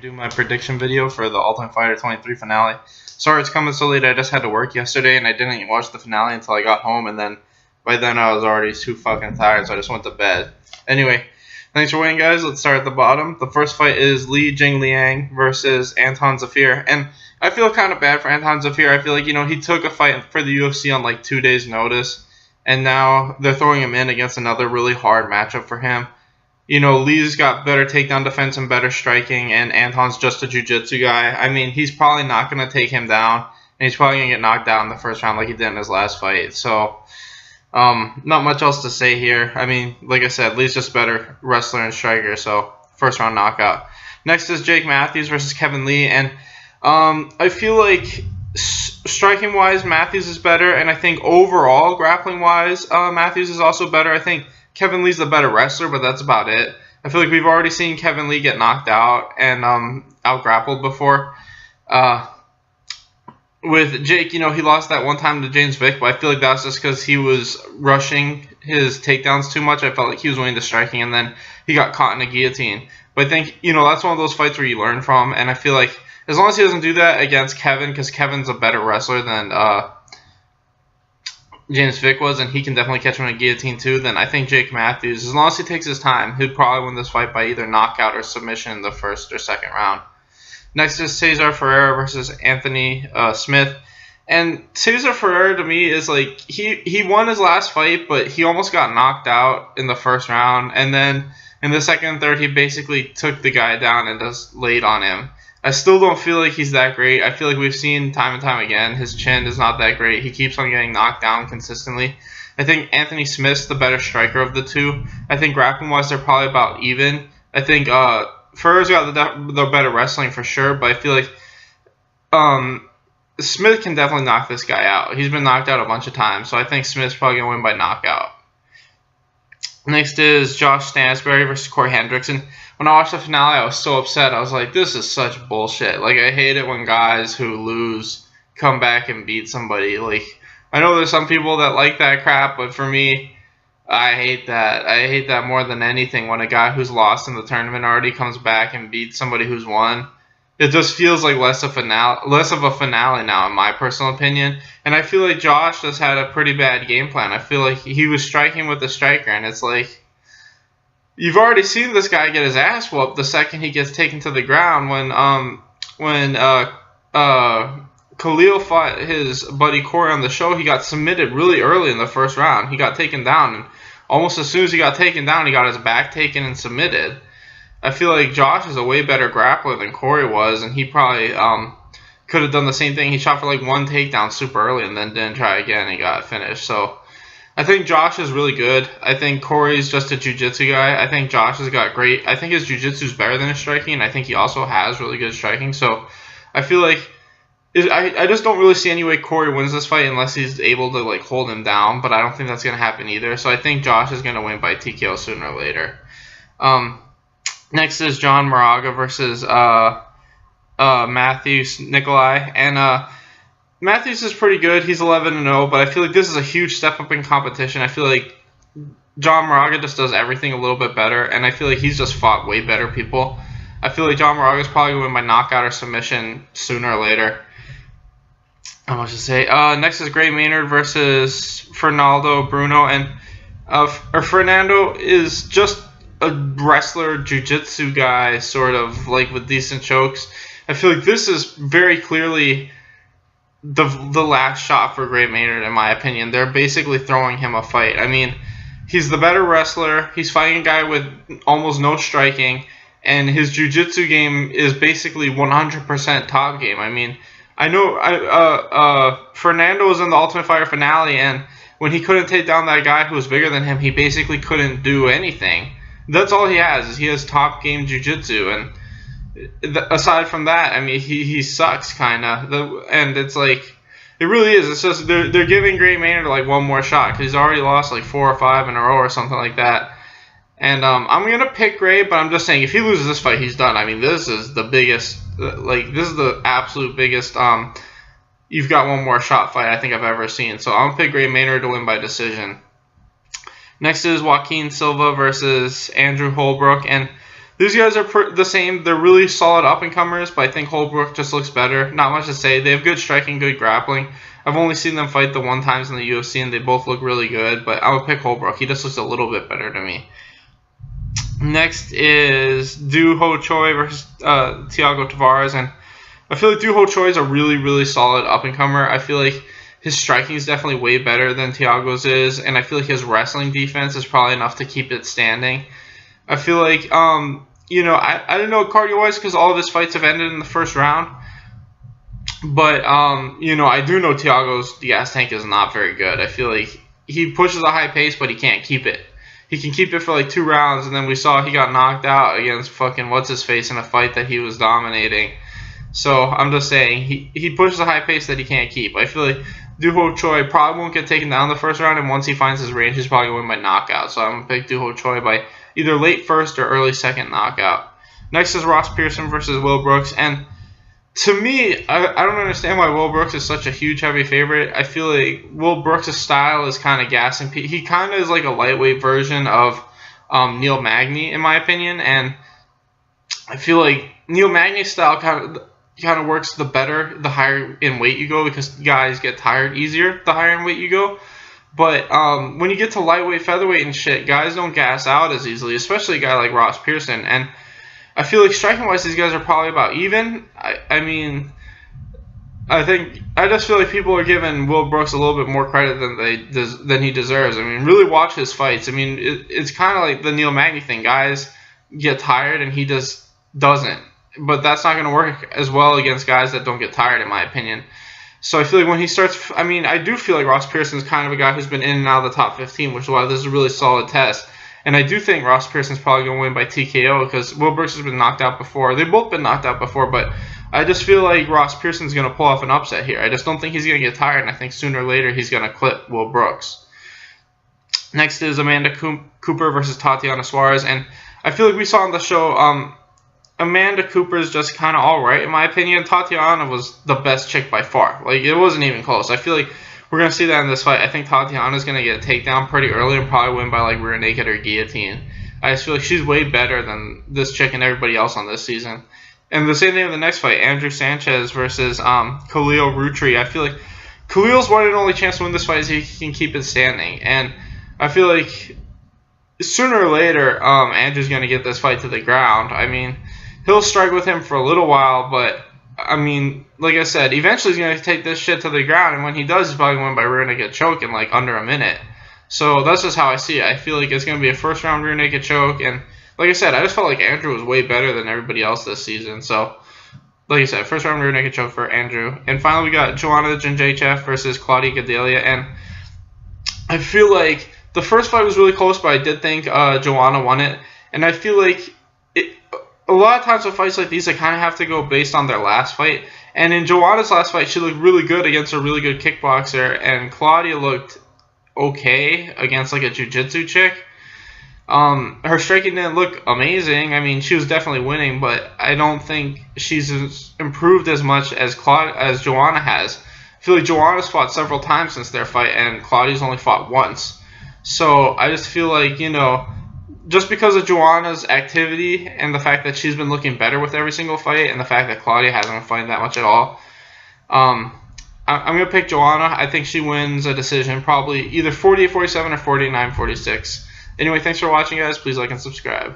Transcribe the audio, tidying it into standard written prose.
do my prediction video for the Ultimate Fighter 23 finale. Sorry it's coming so late. I just had to work yesterday and I didn't even watch the finale until I got home, and then by then I was already too fucking tired, so I just went to bed. Anyway, thanks for waiting, guys. Let's start at the bottom. The first fight is Li Jingliang versus Anton Zafir, and I feel kind of bad for Anton Zafir. I feel like, he took a fight for the UFC on like 2 days notice, and now they're throwing him in against another really hard matchup for him. Lee's got better takedown defense and better striking, and Anton's just a jiu-jitsu guy. I mean, he's probably not going to take him down, and he's probably going to get knocked down in the first round like he did in his last fight. So, not much else to say here. I mean, like I said, Lee's just a better wrestler and striker, so first round knockout. Next is Jake Matthews versus Kevin Lee, and I feel like striking-wise, Matthews is better, and I think overall, grappling-wise, Matthews is also better. I think Kevin Lee's the better wrestler, but that's about it. I feel like we've already seen Kevin Lee get knocked out and out-grappled before. With Jake, he lost that one time to James Vick, but I feel like that's just because he was rushing his takedowns too much. I felt like he was winning the striking, and then he got caught in a guillotine. But I think, that's one of those fights where you learn from, and I feel like as long as he doesn't do that against Kevin, because Kevin's a better wrestler than James Vick was, and he can definitely catch him in a guillotine too, then I think Jake Matthews, as long as he takes his time, he'd probably win this fight by either knockout or submission in the first or second round. Next is Cesar Ferreira versus Anthony Smith. And Cesar Ferreira, to me, is like, he won his last fight, but he almost got knocked out in the first round, and then in the second and third, he basically took the guy down and just laid on him. I still don't feel like he's that great. I feel like we've seen time and time again, his chin is not that great. He keeps on getting knocked down consistently. I think Anthony Smith's the better striker of the two. I think grappling-wise, they're probably about even. I think Ferreira's got the better wrestling for sure, but I feel like Smith can definitely knock this guy out. He's been knocked out a bunch of times, so I think Smith's probably going to win by knockout. Next is Josh Stansberry versus Corey Hendrickson. When I watched the finale, I was so upset. I was like, this is such bullshit. Like, I hate it when guys who lose come back and beat somebody. Like, I know there's some people that like that crap, but for me, I hate that. I hate that more than anything when a guy who's lost in the tournament already comes back and beats somebody who's won. It just feels like less of a finale now, in my personal opinion. And I feel like Josh just had a pretty bad game plan. I feel like he was striking with the striker, and it's like, you've already seen this guy get his ass whooped the second he gets taken to the ground. When Khalil fought his buddy Corey on the show, he got submitted really early in the first round. He got taken down, and almost as soon as he got taken down, he got his back taken and submitted. I feel like Josh is a way better grappler than Corey was, and he probably could have done the same thing. He shot for like one takedown super early and then didn't try again and got finished. So I think Josh is really good. I think Corey's just a jiu-jitsu guy. I think Josh has got great. I think his jiu-jitsu is better than his striking, and I think he also has really good striking. So I feel like I just don't really see any way Corey wins this fight unless he's able to like hold him down, but I don't think that's going to happen either. So I think Josh is going to win by TKO sooner or later. Next is John Moraga versus Matthews Nikolai, and Matthews is pretty good. He's 11-0, but I feel like this is a huge step up in competition. I feel like John Moraga just does everything a little bit better, and I feel like he's just fought way better people. I feel like John Moraga is probably going to win by knockout or submission sooner or later. How much to say? Next is Gray Maynard versus Fernando Bruno, and Fernando is just a wrestler, jiu-jitsu guy, sort of, like, with decent chokes. I feel like this is very clearly the last shot for Gray Maynard, in my opinion. They're basically throwing him a fight. I mean, he's the better wrestler. He's fighting a guy with almost no striking, and his jiu-jitsu game is basically 100% top game. I mean, I know Fernando was in the Ultimate Fighter finale, and when he couldn't take down that guy who was bigger than him, he basically couldn't do anything. That's all he has, is he has top game jiu-jitsu, and aside from that, I mean, he sucks, kind of. And it's like, it really is. It's just, they're giving Gray Maynard like one more shot, because he's already lost like 4 or 5 in a row or something like that. And I'm going to pick Gray, but I'm just saying, if he loses this fight, he's done. I mean, this is the biggest, this is the absolute biggest, you've got one more shot fight I think I've ever seen. So I'm going to pick Gray Maynard to win by decision. Next is Joaquin Silva versus Andrew Holbrook, and These guys are the same. They're really solid up-and-comers, but I think Holbrook just looks better. Not much to say. They have good striking, good grappling. I've only seen them fight the one times in the UFC, and they both look really good, but I would pick Holbrook. He just looks a little bit better to me. Next is Doo Ho Choi versus Thiago Tavares, and I feel like Doo Ho Choi is a really, really solid up-and-comer. I feel like his striking is definitely way better than Thiago's is, and I feel like his wrestling defense is probably enough to keep it standing. I feel like, you know, I don't know cardio-wise because all of his fights have ended in the first round. But, you know, I do know Thiago's gas tank is not very good. I feel like he pushes a high pace, but he can't keep it. He can keep it for like 2 rounds, and then we saw he got knocked out against fucking what's-his-face in a fight that he was dominating. So I'm just saying, he pushes a high pace that he can't keep. I feel like Doo Ho Choi probably won't get taken down the first round, and once he finds his range, he's probably going to win by knockout. So I'm going to pick Doo Ho Choi by either late first or early second knockout. Next is Ross Pearson versus Will Brooks. And to me, I don't understand why Will Brooks is such a huge heavy favorite. I feel like Will Brooks' style is kind of gassing. He kind of is like a lightweight version of Neil Magny, in my opinion. And I feel like Neil Magny's style kind of works the better the higher in weight you go, because guys get tired easier the higher in weight you go. But when you get to lightweight, featherweight, and shit, guys don't gas out as easily, especially a guy like Ross Pearson. And I feel like striking-wise, these guys are probably about even. I mean, I just feel like people are giving Will Brooks a little bit more credit than he deserves. I mean, really watch his fights. I mean, it's kind of like the Neil Magny thing. Guys get tired, and he just doesn't. But that's not going to work as well against guys that don't get tired, in my opinion. So I feel like when he starts, I mean, I do feel like Ross Pearson is kind of a guy who's been in and out of the top 15, which is why this is a really solid test. And I do think Ross Pearson's probably going to win by TKO because Will Brooks has been knocked out before. They've both been knocked out before, but I just feel like Ross Pearson's going to pull off an upset here. I just don't think he's going to get tired, and I think sooner or later he's going to clip Will Brooks. Next is Amanda Cooper versus Tatiana Suarez, and I feel like we saw on the show Amanda Cooper is just kind of all right, in my opinion. Tatiana was the best chick by far. Like, it wasn't even close. I feel like we're going to see that in this fight. I think Tatiana's going to get a takedown pretty early and probably win by, like, rear naked or guillotine. I just feel like she's way better than this chick and everybody else on this season. And the same thing with the next fight, Andrew Sanchez versus Khalil Rountree. I feel like Khalil's one and only chance to win this fight is he can keep it standing. And I feel like sooner or later, Andrew's going to get this fight to the ground. I mean, he'll strike with him for a little while, but, I mean, like I said, eventually he's going to take this shit to the ground, and when he does, he's probably going to win by rear naked choke in, like, under a minute. So that's just how I see it. I feel like it's going to be a first-round rear naked choke, and like I said, I just felt like Andrew was way better than everybody else this season. So, like I said, first-round rear naked choke for Andrew. And finally, we got Joanna Jędrzejczyk versus Claudia Gadelha, and I feel like the first fight was really close, but I did think Joanna won it, and I feel like a lot of times with fights like these, they kind of have to go based on their last fight. And in Joanna's last fight, she looked really good against a really good kickboxer, and Claudia looked okay against like a jiu-jitsu chick. Her striking didn't look amazing. I mean, she was definitely winning, but I don't think she's improved as much as Joanna has. I feel like Joanna's fought several times since their fight, and Claudia's only fought once. So I just feel like, you know, just because of Joanna's activity and the fact that she's been looking better with every single fight, and the fact that Claudia hasn't been fighting that much at all, I'm going to pick Joanna. I think she wins a decision, probably either 48-47 or 49-46. Anyway, thanks for watching, guys. Please like and subscribe.